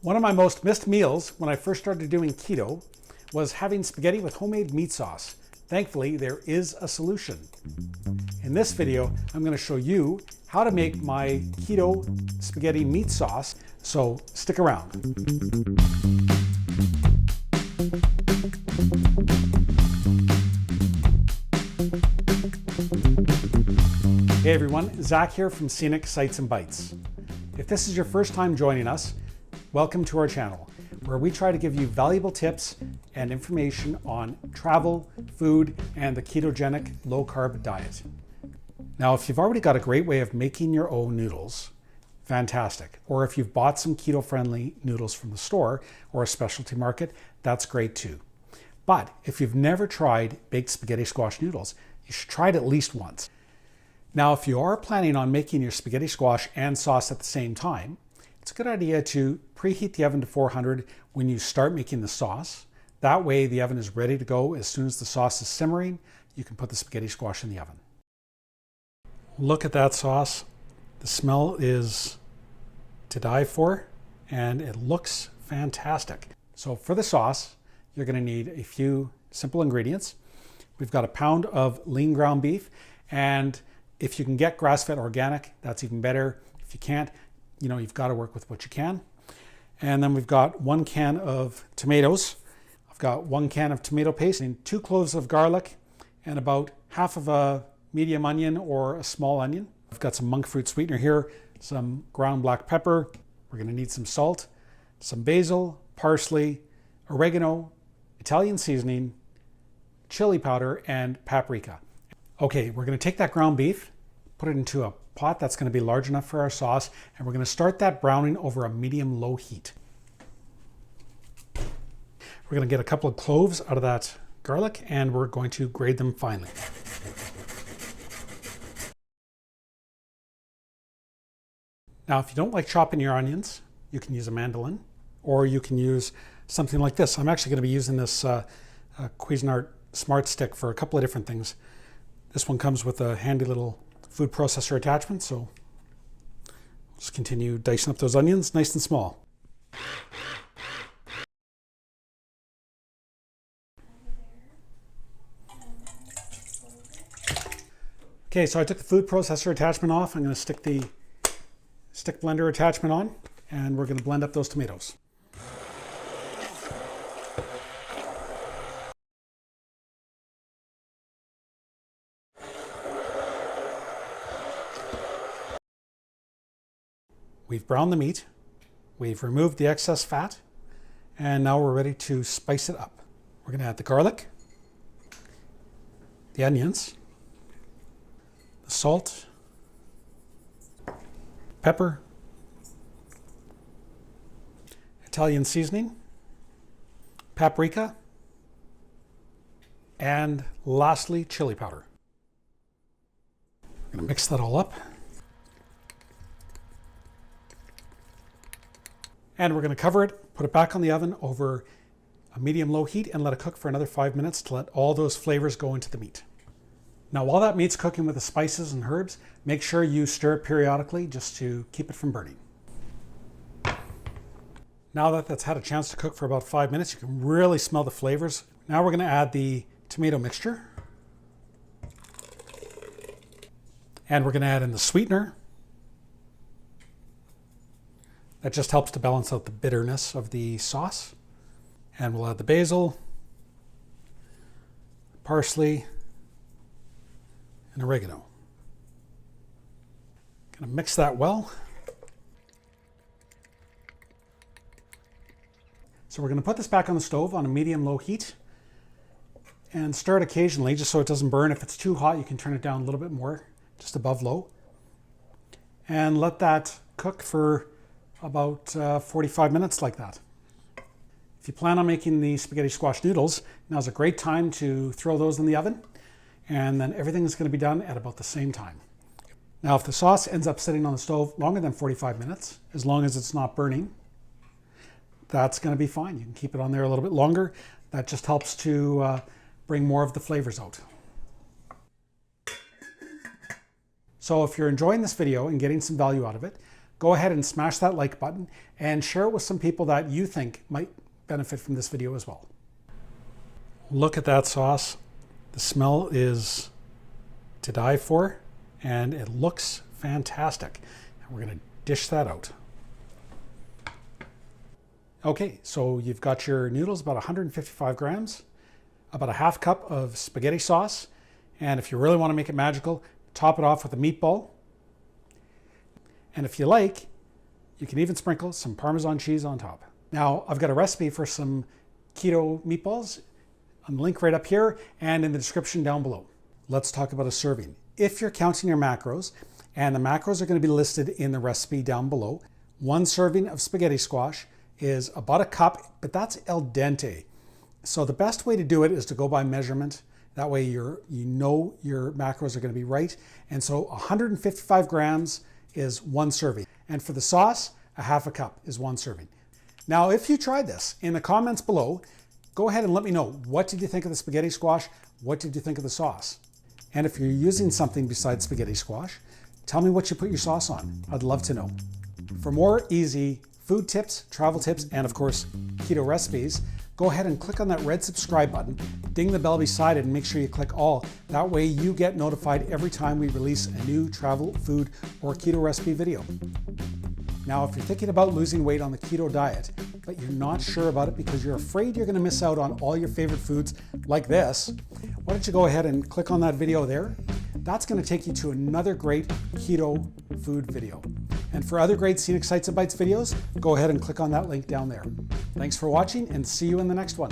One of my most missed meals when I first started doing keto was having spaghetti with homemade meat sauce. Thankfully, there is a solution. In this video, I'm going to show you how to make my keto spaghetti meat sauce, so stick around. Hey everyone, Zach here from Scenic Sights and Bites. If this is your first time joining us, welcome to our channel, where we try to give you valuable tips and information on travel, food, and the ketogenic low-carb diet. Now, if you've already got a great way of making your own noodles, fantastic. Or if you've bought some keto-friendly noodles from the store or a specialty market, that's great too. But if you've never tried baked spaghetti squash noodles, you should try it at least once. Now, if you are planning on making your spaghetti squash and sauce at the same time, it's a good idea to preheat the oven to 400 when you start making the sauce. That way the oven is ready to go. As soon as the sauce is simmering, you can put the spaghetti squash in the oven. Look at that sauce. The smell is to die for, and it looks fantastic. So for the sauce, you're going to need a few simple ingredients. We've got a pound of lean ground beef, and if you can get grass-fed organic, that's even better. If you can't, you've got to work with what you can. And then we've got 1 can of tomatoes. I've got 1 can of tomato paste and 2 cloves of garlic and about half of a medium onion or a small onion. I've got some monk fruit sweetener here, some ground black pepper. We're going to need some salt, some basil, parsley, oregano, Italian seasoning, chili powder, and paprika. Okay, we're going to take that ground beef, put it into a pot that's going to be large enough for our sauce, and we're going to start that browning over a medium-low heat. We're going to get a couple of cloves out of that garlic, and we're going to grate them finely. Now, if you don't like chopping your onions, you can use a mandolin, or you can use something like this. I'm actually going to be using this Cuisinart Smart Stick for a couple of different things. This one comes with a handy little food processor attachment, so just continue dicing up those onions nice and small. Okay, so I took the food processor attachment off. I'm going to stick the stick blender attachment on, and we're going to blend up those tomatoes. We've browned the meat, we've removed the excess fat, and now we're ready to spice it up. We're going to add the garlic, the onions, the salt, pepper, Italian seasoning, paprika, and lastly, chili powder. I'm going to mix that all up. And we're going to cover it, put it back on the oven over a medium-low heat, and let it cook for another 5 minutes to let all those flavors go into the meat. Now, while that meat's cooking with the spices and herbs, make sure you stir it periodically just to keep it from burning. Now that that's had a chance to cook for about 5 minutes, you can really smell the flavors. Now we're going to add the tomato mixture. And we're going to add in the sweetener. That just helps to balance out the bitterness of the sauce. And we'll add the basil, parsley, and oregano. Gonna mix that well. So we're gonna put this back on the stove on a medium-low heat and stir it occasionally just so it doesn't burn. If it's too hot, you can turn it down a little bit more, just above low. And let that cook for about 45 minutes like that. If you plan on making the spaghetti squash noodles, now's a great time to throw those in the oven, and then everything's going to be done at about the same time. Now, if the sauce ends up sitting on the stove longer than 45 minutes, as long as it's not burning, that's going to be fine. You can keep it on there a little bit longer. That just helps to bring more of the flavors out. So if you're enjoying this video and getting some value out of it, go ahead and smash that like button and share it with some people that you think might benefit from this video as well. Look at that sauce. The smell is to die for, and it looks fantastic. And we're going to dish that out. Okay, so you've got your noodles, about 155 grams, about a half cup of spaghetti sauce, and if you really want to make it magical, top it off with a meatball. And if you like, you can even sprinkle some Parmesan cheese on top. Now, I've got a recipe for some keto meatballs. I'm linked right up here and in the description down below. Let's talk about a serving. If you're counting your macros, and the macros are going to be listed in the recipe down below, 1 serving of spaghetti squash is about a cup, but that's al dente. So the best way to do it is to go by measurement. That way you know your macros are going to be right. And so 155 grams is 1 serving. And for the sauce, a half a cup is 1 serving. Now, if you tried this, in the comments below, go ahead and let me know, what did you think of the spaghetti squash? What did you think of the sauce? And if you're using something besides spaghetti squash, tell me what you put your sauce on. I'd love to know. For more easy food tips, travel tips, and of course, keto recipes, go ahead and click on that red subscribe button, ding the bell beside it, and make sure you click all. That way you get notified every time we release a new travel, food, or keto recipe video. Now, if you're thinking about losing weight on the keto diet, but you're not sure about it because you're afraid you're going to miss out on all your favorite foods like this, why don't you go ahead and click on that video there? That's going to take you to another great keto food video. And for other great Scenic Sights and Bites videos, go ahead and click on that link down there. Thanks for watching, and see you in the next one.